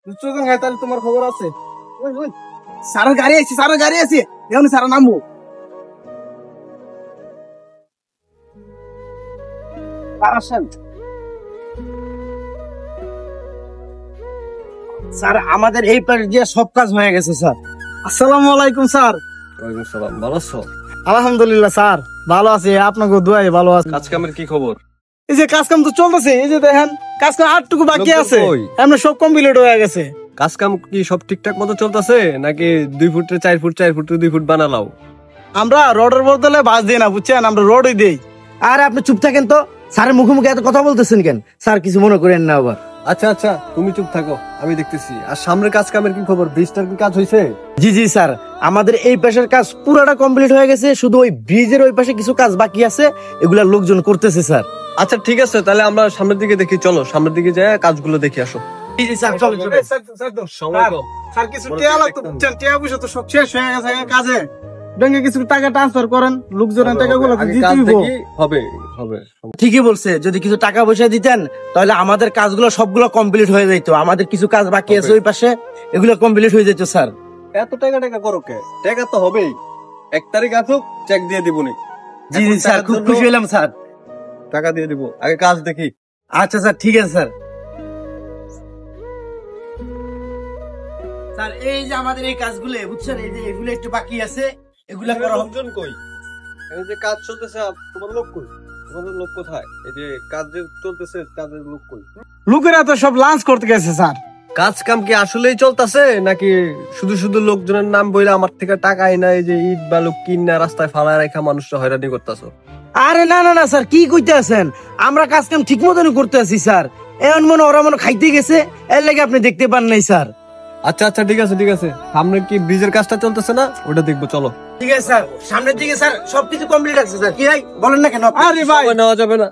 দুজন হয় তাহলে তোমার খবর আছে। স্যারের গাড়ি আছে, স্যারের গাড়ি আছে, এখন স্যার নামবো। স্যার আমাদের এই পারে দিয়ে সব কাজ হয়ে গেছে স্যার। আসসালামু আলাইকুম স্যার। ওয়ালাইকুম সালাম, ভালো আছো? আলহামদুলিল্লাহ স্যার, ভালো আছি, আপনাকে দোয়াই ভালো আছে। কাজ কামের কি খবর? এই যে কাজ কাম তো চলতেছে, এই যে দেখেন কাজ কাম আটটুকু বাকি লোকজন আছে, কই? এমনি সব কমপ্লিট হয়ে গেছে। কাজ কাম কি সব ঠিকঠাক মতো চলতেছে নাকি 2 ফুটের 4 ফুট 4 ফুটের 2 ফুট বানালাও? আমরা রোডের বদলে বাস দিই না, বুঝছেন, আমরা রোডই দেই। আর আপনি চুপ থাকেন তো, স্যারের মুখে মুখে এত কথা বলতেছেন কেন? স্যার কিছু মনে করেন না আবার। আচ্ছা আচ্ছা, তুমি চুপ থাকো, আমি দেখতেছি। আর সামনের কাজ কামের কি খবর? ব্রিজটার কি কাজ হয়েছে? জি জি স্যার, আমাদের এই পাশের কাজ পুরাটা কমপ্লিট হয়ে গেছে, শুধু ওই ব্রিজের ওই পাশে কিছু কাজ বাকি আছে, এগুলা লোকজন করতেছে স্যার। আচ্ছা ঠিক আছে, তাহলে আমরা সামনের দিকে দেখি, চলো সামনের দিকে যাই কাজগুলো দেখে আসো। জি জি স্যার, চলো চলো। সময় কম। স্যার কিছু টিয়া লাগতো, বুঝছেন, টিয়া পয়সা তো সব শেষ হয়ে গেছে কাজে। ব্যাংকে কিছু টাকা ট্রান্সফার করেন, লোকজনের টাকাগুলো আগে দিতে কাজ হইবো। দেখি, হবে হবে। ঠিকই বলছে, যদি কিছু টাকা পয়সা দিতেন তাহলে আমাদের কাজগুলো সবগুলো কমপ্লিট হয়ে যেত। আমাদের কিছু কাজ বাকি আছে ওই পাশে, এগুলো কমপ্লিট হয়ে যেত স্যার। এত টাকা টাকা করো কে? টাকা তো হবেই, 1 তারিখ আসুক চেক দিয়ে দিবনি। জি জি স্যার, খুব খুশি হলাম স্যার। টাকা দিয়ে দিব, আগে কাজ দেখি। আচ্ছা স্যার, ঠিক আছে স্যার। স্যার এই যে আমাদের এই কাজগুলো বুঝছেন, এই যে এগুলো একটু বাকি আছে, এগুলা করা হবে। লোকজন কই? এই যে কাজ চলতেছে, তোমার লোক কই? তোমাদের লোক কোথায়? এই যে কাজ যে চলতেছে, কাজের লোক কই? লোকেরা তো সব লাঞ্চ করতে গেছে স্যার। কাজ কাম কি আসলেই চলতেছে নাকি শুধু শুধু লোকজনের নাম বইলে আমার থেকে টাকা আইনা এই যে ইট বালু কিনা রাস্তায় ফালায় রেখা মানুষরা হয়রানি করতেছো? আরে না না না স্যার, কি কইতে আছেন? আমরা কাজ কাম ঠিক মতনই করতে আছি স্যার। এমন মনে ওরা মনে খাইতে গেছে, এর লাগে আপনি দেখতে পান নাই স্যার। আচ্ছা আচ্ছা ঠিক আছে ঠিক আছে, সামনে কি ব্রিজের কাজটা চলতেছে না? ওটা দেখবো, চলো। ঠিক আছে স্যার, সামনের দিকে স্যার সবকিছু কমপ্লিট আছে স্যার। কি ভাই বলেন না কেন? আরে ভাই, সময় নেওয়া যাবে না।